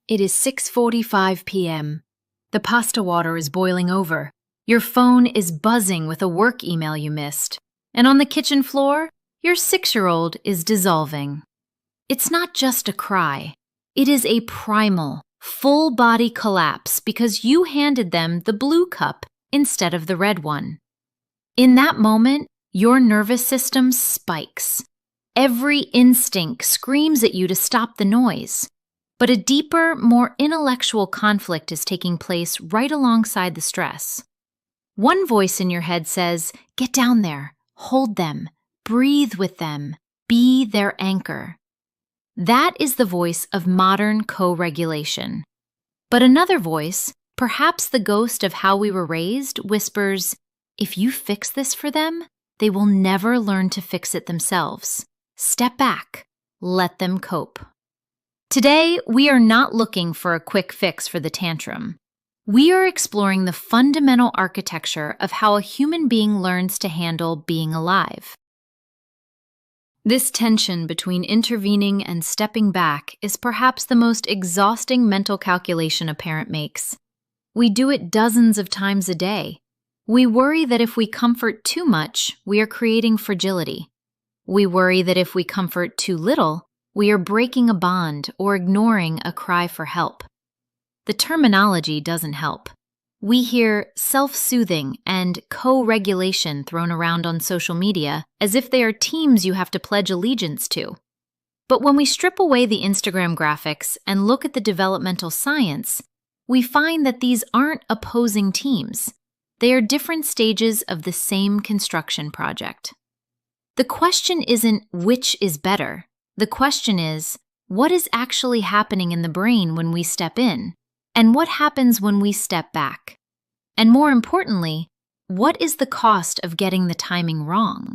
It is 6:45 p.m. The pasta water is boiling over. Your phone is buzzing with a work email you missed. And on the kitchen floor, your 6-year-old is dissolving. It's not just a cry. It is a primal, full-body collapse because you handed them the blue cup instead of the red one. In that moment, your nervous system spikes. Every instinct screams at you to stop the noise. But a deeper, more intellectual conflict is taking place right alongside the stress. One voice in your head says, "Get down there, hold them, breathe with them, be their anchor." That is the voice of modern co-regulation. But another voice, perhaps the ghost of how we were raised, whispers, "If you fix this for them, they will never learn to fix it themselves. Step back, let them cope." Today, we are not looking for a quick fix for the tantrum. We are exploring the fundamental architecture of how a human being learns to handle being alive. This tension between intervening and stepping back is perhaps the most exhausting mental calculation a parent makes. We do it dozens of times a day. We worry that if we comfort too much, we are creating fragility. We worry that if we comfort too little, we are breaking a bond or ignoring a cry for help. The terminology doesn't help. We hear self-soothing and co-regulation thrown around on social media as if they are teams you have to pledge allegiance to. But when we strip away the Instagram graphics and look at the developmental science, we find that these aren't opposing teams. They are different stages of the same construction project. The question isn't which is better. The question is, what is actually happening in the brain when we step in, and what happens when we step back? And more importantly, what is the cost of getting the timing wrong?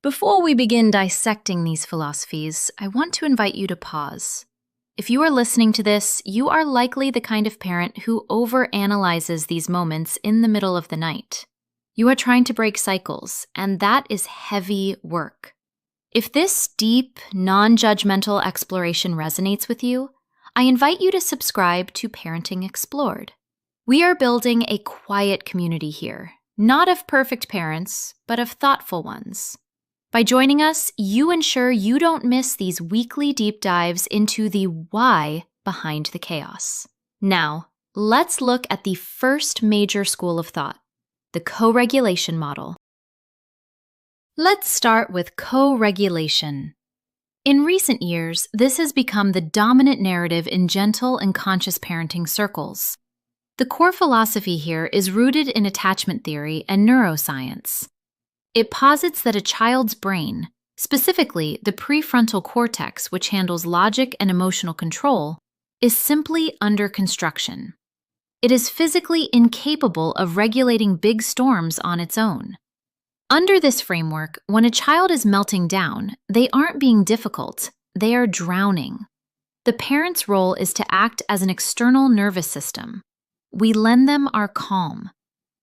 Before we begin dissecting these philosophies, I want to invite you to pause. If you are listening to this, you are likely the kind of parent who overanalyzes these moments in the middle of the night. You are trying to break cycles, and that is heavy work. If this deep, non-judgmental exploration resonates with you, I invite you to subscribe to ParentingExplored. We are building a quiet community here, not of perfect parents, but of thoughtful ones. By joining us, you ensure you don't miss these weekly deep dives into the why behind the chaos. Now, let's look at the first major school of thought, the co-regulation model. Let's start with co-regulation. In recent years, this has become the dominant narrative in gentle and conscious parenting circles. The core philosophy here is rooted in attachment theory and neuroscience. It posits that a child's brain, specifically the prefrontal cortex, which handles logic and emotional control, is simply under construction. It is physically incapable of regulating big storms on its own. Under this framework, when a child is melting down, they aren't being difficult, they are drowning. The parent's role is to act as an external nervous system. We lend them our calm.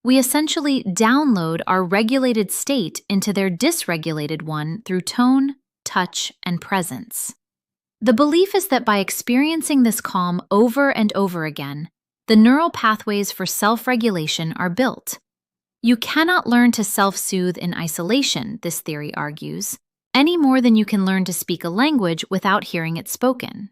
We essentially download our regulated state into their dysregulated one through tone, touch, and presence. The belief is that by experiencing this calm over and over again, the neural pathways for self-regulation are built. You cannot learn to self-soothe in isolation, this theory argues, any more than you can learn to speak a language without hearing it spoken.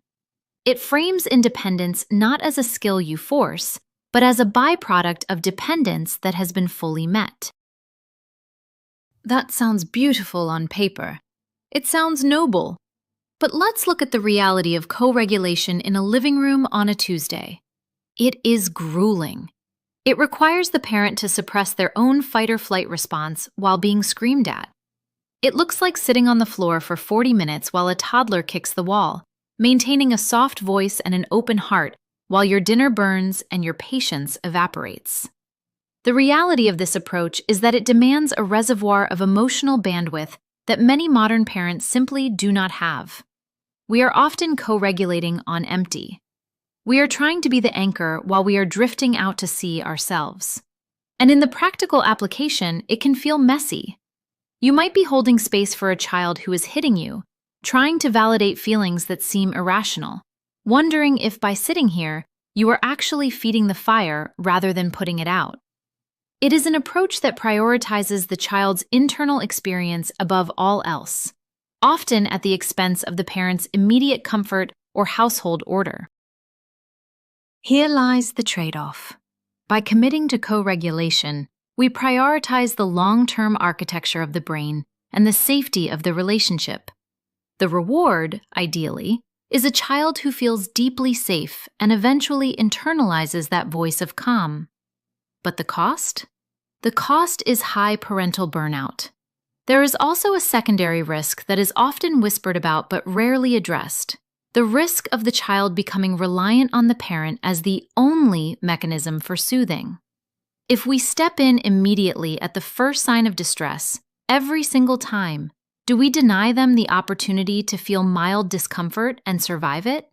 It frames independence not as a skill you force, but as a byproduct of dependence that has been fully met. That sounds beautiful on paper. It sounds noble. But let's look at the reality of co-regulation in a living room on a Tuesday. It is grueling. It requires the parent to suppress their own fight-or-flight response while being screamed at. It looks like sitting on the floor for 40 minutes while a toddler kicks the wall, maintaining a soft voice and an open heart while your dinner burns and your patience evaporates. The reality of this approach is that it demands a reservoir of emotional bandwidth that many modern parents simply do not have. We are often co-regulating on empty. We are trying to be the anchor while we are drifting out to sea ourselves. And in the practical application, it can feel messy. You might be holding space for a child who is hitting you, trying to validate feelings that seem irrational. wondering if by sitting here, you are actually feeding the fire rather than putting it out. It is an approach that prioritizes the child's internal experience above all else, often at the expense of the parent's immediate comfort or household order. Here lies the trade-off. By committing to co-regulation, we prioritize the long-term architecture of the brain and the safety of the relationship. The reward, ideally, is a child who feels deeply safe and eventually internalizes that voice of calm. But the cost? The cost is high parental burnout. There is also a secondary risk that is often whispered about but rarely addressed: the risk of the child becoming reliant on the parent as the only mechanism for soothing. If we step in immediately at the first sign of distress, every single time, do we deny them the opportunity to feel mild discomfort and survive it?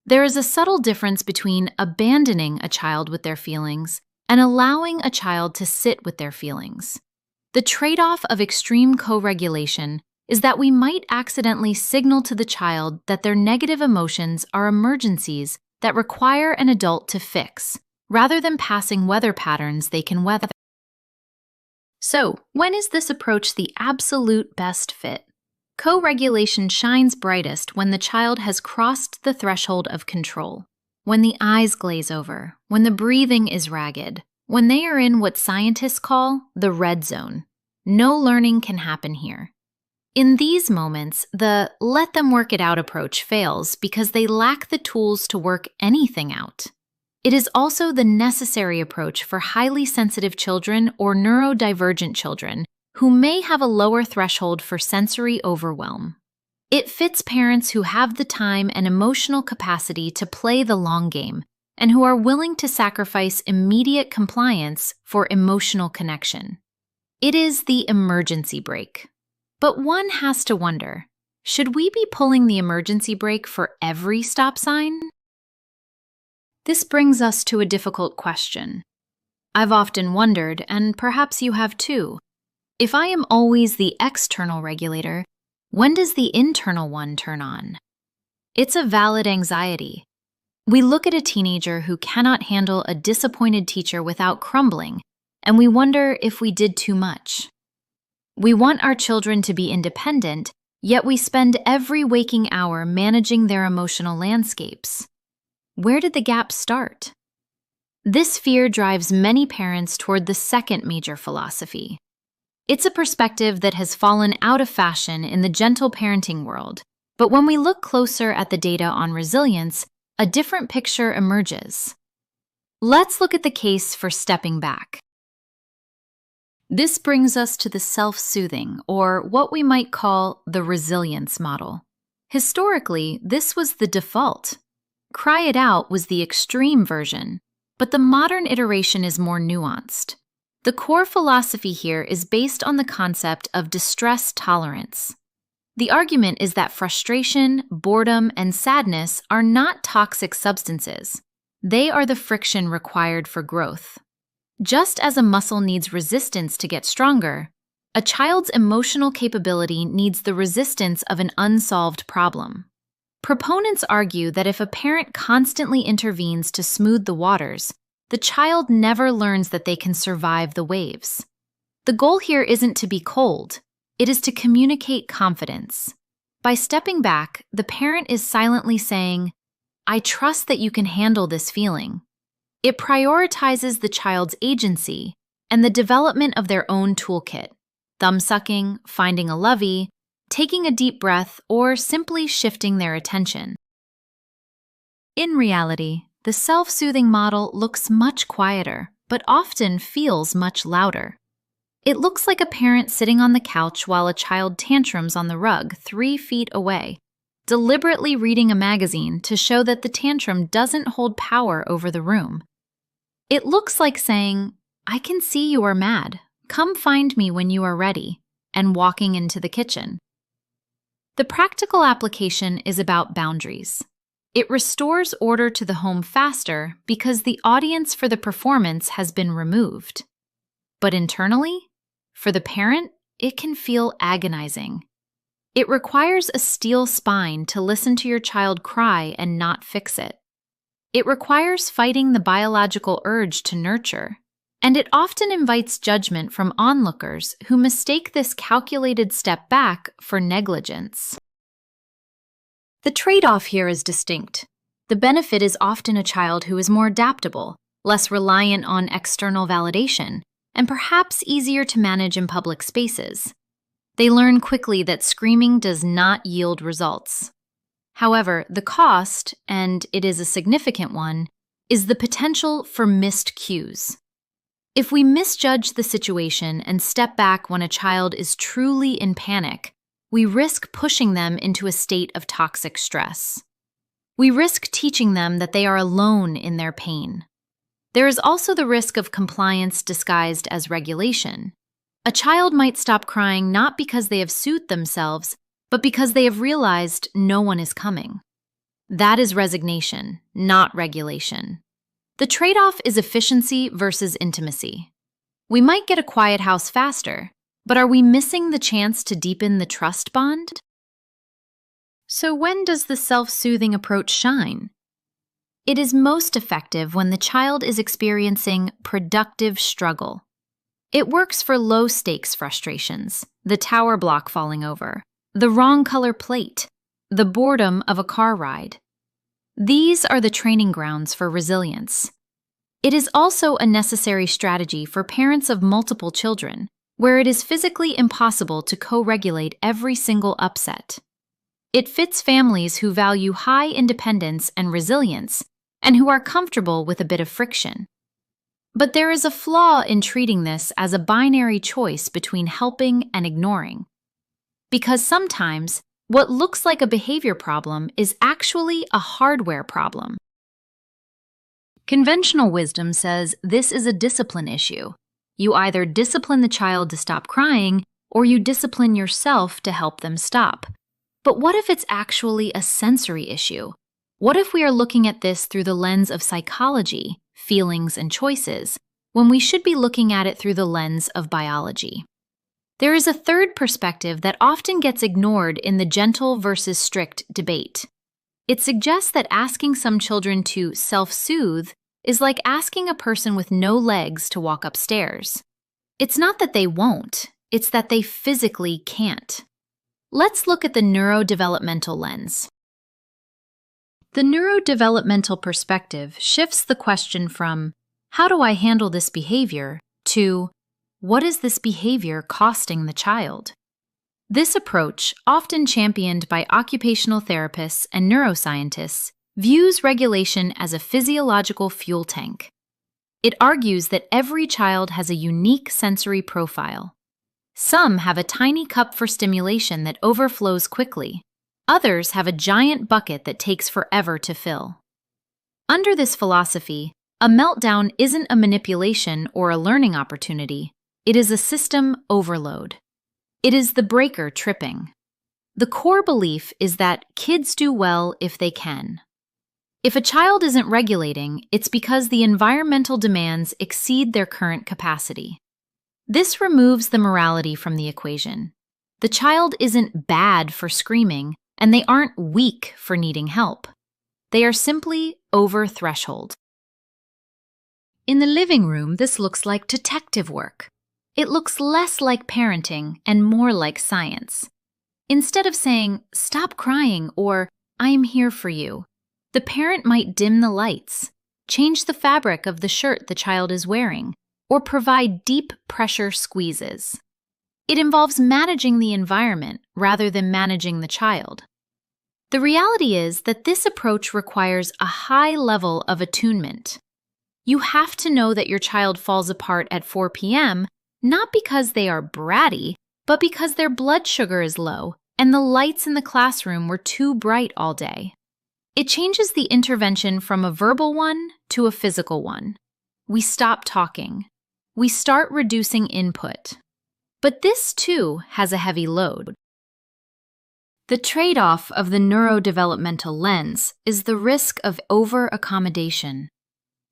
There is a subtle difference between abandoning a child with their feelings and allowing a child to sit with their feelings. The trade-off of extreme co-regulation is that we might accidentally signal to the child that their negative emotions are emergencies that require an adult to fix, rather than passing weather patterns they can weather. So, when is this approach the absolute best fit? Co-regulation shines brightest when the child has crossed the threshold of control, when the eyes glaze over, when the breathing is ragged, when they are in what scientists call the red zone. No learning can happen here. In these moments, the let them work it out approach fails because they lack the tools to work anything out. It is also the necessary approach for highly sensitive children or neurodivergent children who may have a lower threshold for sensory overwhelm. It fits parents who have the time and emotional capacity to play the long game and who are willing to sacrifice immediate compliance for emotional connection. It is the emergency brake. But one has to wonder, should we be pulling the emergency brake for every stop sign? This brings us to a difficult question. I've often wondered, and perhaps you have too, if I am always the external regulator, when does the internal one turn on? It's a valid anxiety. We look at a teenager who cannot handle a disappointed teacher without crumbling, and we wonder if we did too much. We want our children to be independent, yet we spend every waking hour managing their emotional landscapes. Where did the gap start? This fear drives many parents toward the second major philosophy. It's a perspective that has fallen out of fashion in the gentle parenting world, but when we look closer at the data on resilience, a different picture emerges. Let's look at the case for stepping back. This brings us to the self-soothing, or what we might call the resilience model. Historically, this was the default. Cry it out was the extreme version, but the modern iteration is more nuanced. The core philosophy here is based on the concept of distress tolerance. The argument is that frustration, boredom, and sadness are not toxic substances. They are the friction required for growth. Just as a muscle needs resistance to get stronger, a child's emotional capability needs the resistance of an unsolved problem. Proponents argue that if a parent constantly intervenes to smooth the waters, the child never learns that they can survive the waves. The goal here isn't to be cold, it is to communicate confidence. By stepping back, the parent is silently saying, "I trust that you can handle this feeling." It prioritizes the child's agency and the development of their own toolkit: thumb-sucking, finding a lovey, taking a deep breath, or simply shifting their attention. In reality, the self-soothing model looks much quieter, but often feels much louder. It looks like a parent sitting on the couch while a child tantrums on the rug 3 feet away, deliberately reading a magazine to show that the tantrum doesn't hold power over the room. It looks like saying, "I can see you are mad. Come find me when you are ready," and walking into the kitchen. The practical application is about boundaries. It restores order to the home faster because the audience for the performance has been removed. But internally, for the parent, it can feel agonizing. It requires a steel spine to listen to your child cry and not fix it. It requires fighting the biological urge to nurture, and it often invites judgment from onlookers who mistake this calculated step back for negligence. The trade-off here is distinct. The benefit is often a child who is more adaptable, less reliant on external validation, and perhaps easier to manage in public spaces. They learn quickly that screaming does not yield results. However, the cost, and it is a significant one, is the potential for missed cues. If we misjudge the situation and step back when a child is truly in panic, we risk pushing them into a state of toxic stress. We risk teaching them that they are alone in their pain. There is also the risk of compliance disguised as regulation. A child might stop crying not because they have soothed themselves, but because they have realized no one is coming. That is resignation, not regulation. The trade-off is efficiency versus intimacy. We might get a quiet house faster, but are we missing the chance to deepen the trust bond? So when does the self-soothing approach shine? It is most effective when the child is experiencing productive struggle. It works for low-stakes frustrations, the tower block falling over, the wrong color plate, the boredom of a car ride. These are the training grounds for resilience. It is also a necessary strategy for parents of multiple children, where it is physically impossible to co-regulate every single upset. It fits families who value high independence and resilience, and who are comfortable with a bit of friction. But there is a flaw in treating this as a binary choice between helping and ignoring. Because sometimes, what looks like a behavior problem is actually a hardware problem. Conventional wisdom says this is a discipline issue. You either discipline the child to stop crying, or you discipline yourself to help them stop. But what if it's actually a sensory issue? What if we are looking at this through the lens of psychology, feelings, and choices, when we should be looking at it through the lens of biology? There is a third perspective that often gets ignored in the gentle versus strict debate. It suggests that asking some children to self-soothe is like asking a person with no legs to walk upstairs. It's not that they won't, it's that they physically can't. Let's look at the neurodevelopmental lens. The neurodevelopmental perspective shifts the question from, how do I handle this behavior, to, what is this behavior costing the child? This approach, often championed by occupational therapists and neuroscientists, views regulation as a physiological fuel tank. It argues that every child has a unique sensory profile. Some have a tiny cup for stimulation that overflows quickly. Others have a giant bucket that takes forever to fill. Under this philosophy, a meltdown isn't a manipulation or a learning opportunity. It is a system overload. It is the breaker tripping. The core belief is that kids do well if they can. If a child isn't regulating, it's because the environmental demands exceed their current capacity. This removes the morality from the equation. The child isn't bad for screaming, and they aren't weak for needing help. They are simply over threshold. In the living room, this looks like detective work. It looks less like parenting and more like science. Instead of saying, "Stop crying," or "I am here for you," the parent might dim the lights, change the fabric of the shirt the child is wearing, or provide deep pressure squeezes. It involves managing the environment rather than managing the child. The reality is that this approach requires a high level of attunement. You have to know that your child falls apart at 4 p.m., not because they are bratty, but because their blood sugar is low and the lights in the classroom were too bright all day. It changes the intervention from a verbal one to a physical one. We stop talking. We start reducing input. But this, too, has a heavy load. The trade-off of the neurodevelopmental lens is the risk of over-accommodation.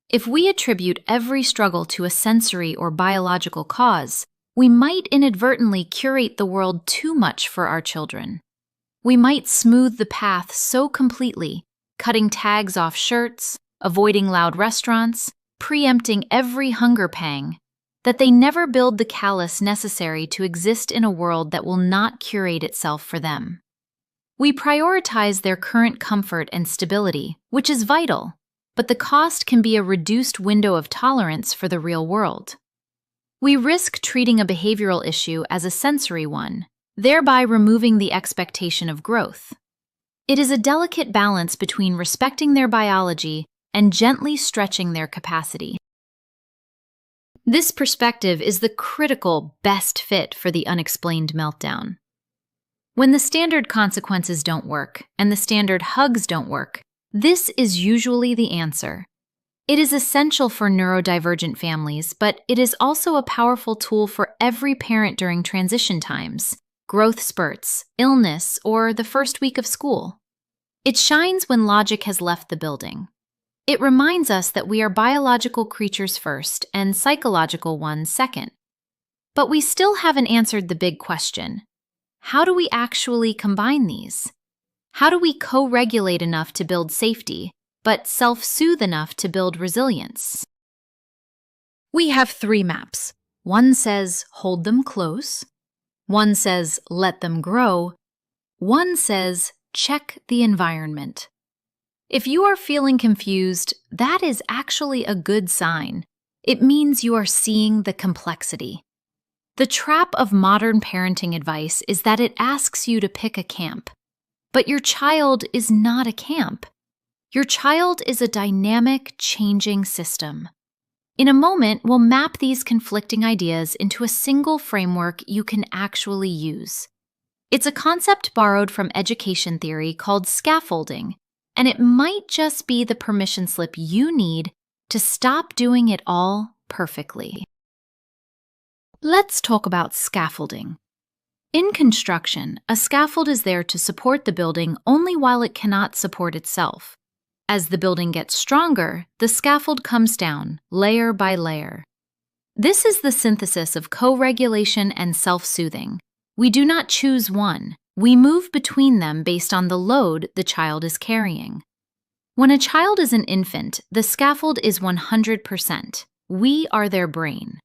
If we attribute every struggle to a sensory or biological cause, we might inadvertently curate the world too much for our children. We might smooth the path so completely, cutting tags off shirts, avoiding loud restaurants, preempting every hunger pang, that they never build the callus necessary to exist in a world that will not curate itself for them. We prioritize their current comfort and stability, which is vital, but the cost can be a reduced window of tolerance for the real world. We risk treating a behavioral issue as a sensory one, thereby removing the expectation of growth. It is a delicate balance between respecting their biology and gently stretching their capacity. This perspective is the critical best fit for the unexplained meltdown. When the standard consequences don't work and the standard hugs don't work, this is usually the answer. It is essential for neurodivergent families, but it is also a powerful tool for every parent during transition times, growth spurts, illness, or the first week of school. It shines when logic has left the building. It reminds us that we are biological creatures first and psychological ones second. But we still haven't answered the big question. How do we actually combine these? How do we co-regulate enough to build safety, but self-soothe enough to build resilience? We have 3 maps. One says, hold them close. One says, let them grow. One says, check the environment. If you are feeling confused, that is actually a good sign. It means you are seeing the complexity. The trap of modern parenting advice is that it asks you to pick a camp. But your child is not a camp. Your child is a dynamic, changing system. In a moment, we'll map these conflicting ideas into a single framework you can actually use. It's a concept borrowed from education theory called scaffolding, and it might just be the permission slip you need to stop doing it all perfectly. Let's talk about scaffolding. In construction, a scaffold is there to support the building only while it cannot support itself. As the building gets stronger, the scaffold comes down, layer by layer. This is the synthesis of co-regulation and self-soothing. We do not choose one. We move between them based on the load the child is carrying. When a child is an infant, the scaffold is 100%. We are their brain.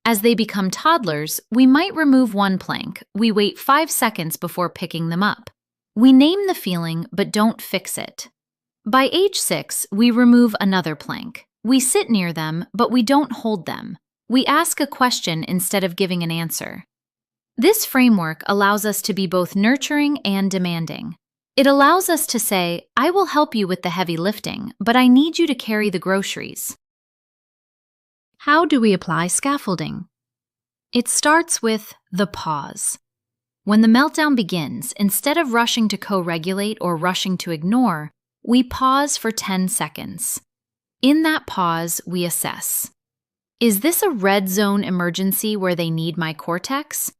As they become toddlers, we might remove one plank. We wait 5 seconds before picking them up. We name the feeling, but don't fix it. By age 6, we remove another plank. We sit near them, but we don't hold them. We ask a question instead of giving an answer. This framework allows us to be both nurturing and demanding. It allows us to say, I will help you with the heavy lifting, but I need you to carry the groceries. How do we apply scaffolding? It starts with the pause. When the meltdown begins, instead of rushing to co-regulate or rushing to ignore, we pause for 10 seconds. In that pause, we assess. Is this a red zone emergency where they need my cortex?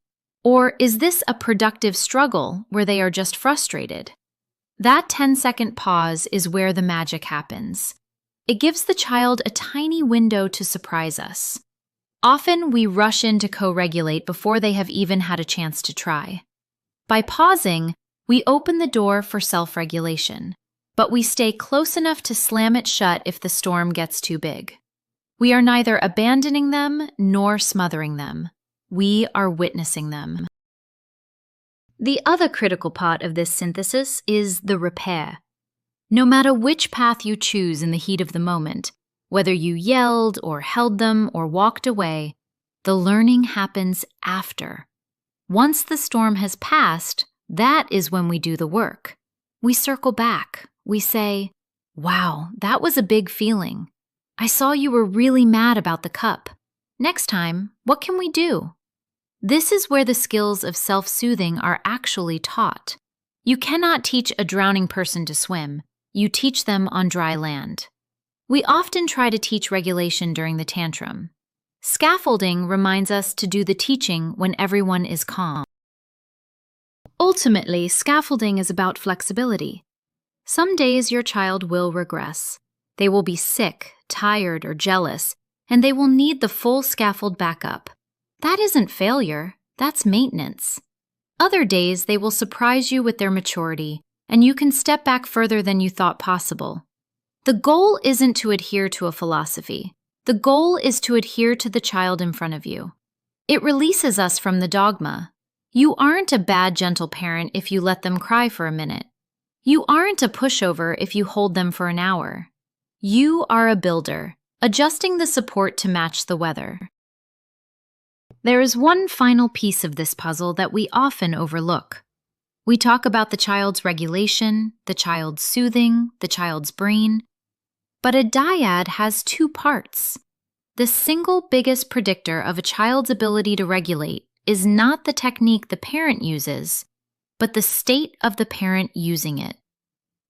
Or is this a productive struggle where they are just frustrated? That 10-second pause is where the magic happens. It gives the child a tiny window to surprise us. Often, we rush in to co-regulate before they have even had a chance to try. By pausing, we open the door for self-regulation, but we stay close enough to slam it shut if the storm gets too big. We are neither abandoning them nor smothering them. We are witnessing them. The other critical part of this synthesis is the repair. No matter which path you choose in the heat of the moment, whether you yelled or held them or walked away, the learning happens after. Once the storm has passed, that is when we do the work. We circle back. We say, wow, that was a big feeling. I saw you were really mad about the cup. Next time, what can we do? This is where the skills of self-soothing are actually taught. You cannot teach a drowning person to swim. You teach them on dry land. We often try to teach regulation during the tantrum. Scaffolding reminds us to do the teaching when everyone is calm. Ultimately, scaffolding is about flexibility. Some days your child will regress. They will be sick, tired, or jealous, and they will need the full scaffold backup. That isn't failure, that's maintenance. Other days, they will surprise you with their maturity, and you can step back further than you thought possible. The goal isn't to adhere to a philosophy. The goal is to adhere to the child in front of you. It releases us from the dogma. You aren't a bad, gentle parent if you let them cry for a minute. You aren't a pushover if you hold them for an hour. You are a builder, adjusting the support to match the weather. There is one final piece of this puzzle that we often overlook. We talk about the child's regulation, the child's soothing, the child's brain. But a dyad has two parts. The single biggest predictor of a child's ability to regulate is not the technique the parent uses, but the state of the parent using it.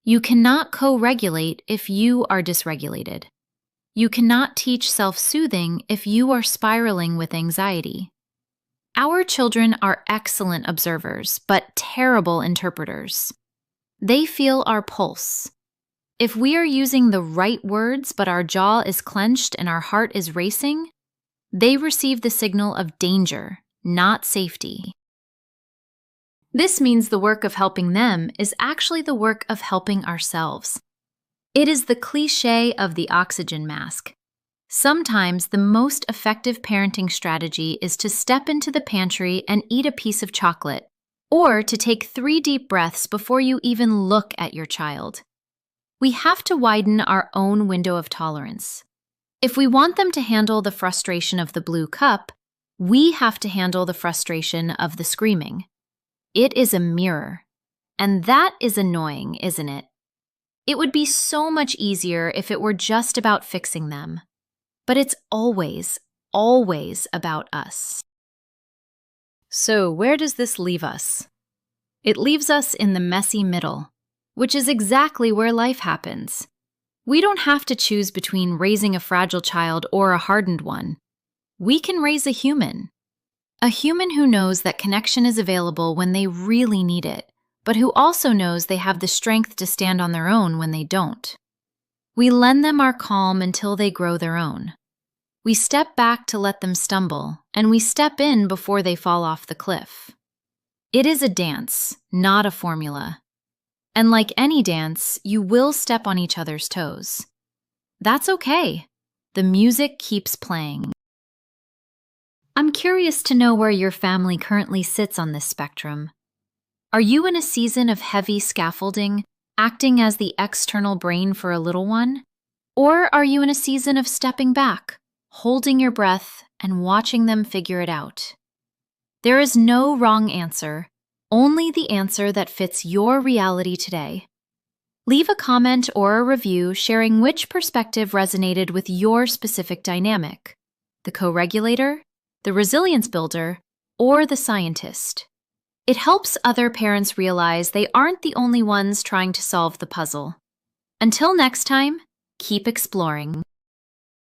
You cannot co-regulate if you are dysregulated. You cannot teach self-soothing if you are spiraling with anxiety. Our children are excellent observers, but terrible interpreters. They feel our pulse. If we are using the right words but our jaw is clenched and our heart is racing, they receive the signal of danger, not safety. This means the work of helping them is actually the work of helping ourselves. It is the cliché of the oxygen mask. Sometimes the most effective parenting strategy is to step into the pantry and eat a piece of chocolate, or to take 3 deep breaths before you even look at your child. We have to widen our own window of tolerance. If we want them to handle the frustration of the blue cup, we have to handle the frustration of the screaming. It is a mirror. And that is annoying, isn't it? It would be so much easier if it were just about fixing them. But it's always, always about us. So where does this leave us? It leaves us in the messy middle, which is exactly where life happens. We don't have to choose between raising a fragile child or a hardened one. We can raise a human who knows that connection is available when they really need it, but who also knows they have the strength to stand on their own when they don't. We lend them our calm until they grow their own. We step back to let them stumble, and we step in before they fall off the cliff. It is a dance, not a formula. And like any dance, you will step on each other's toes. That's okay. The music keeps playing. I'm curious to know where your family currently sits on this spectrum. Are you in a season of heavy scaffolding, acting as the external brain for a little one? Or are you in a season of stepping back, holding your breath, and watching them figure it out? There is no wrong answer, only the answer that fits your reality today. Leave a comment or a review sharing which perspective resonated with your specific dynamic: the co-regulator, the resilience builder, or the scientist. It helps other parents realize they aren't the only ones trying to solve the puzzle. Until next time, keep exploring.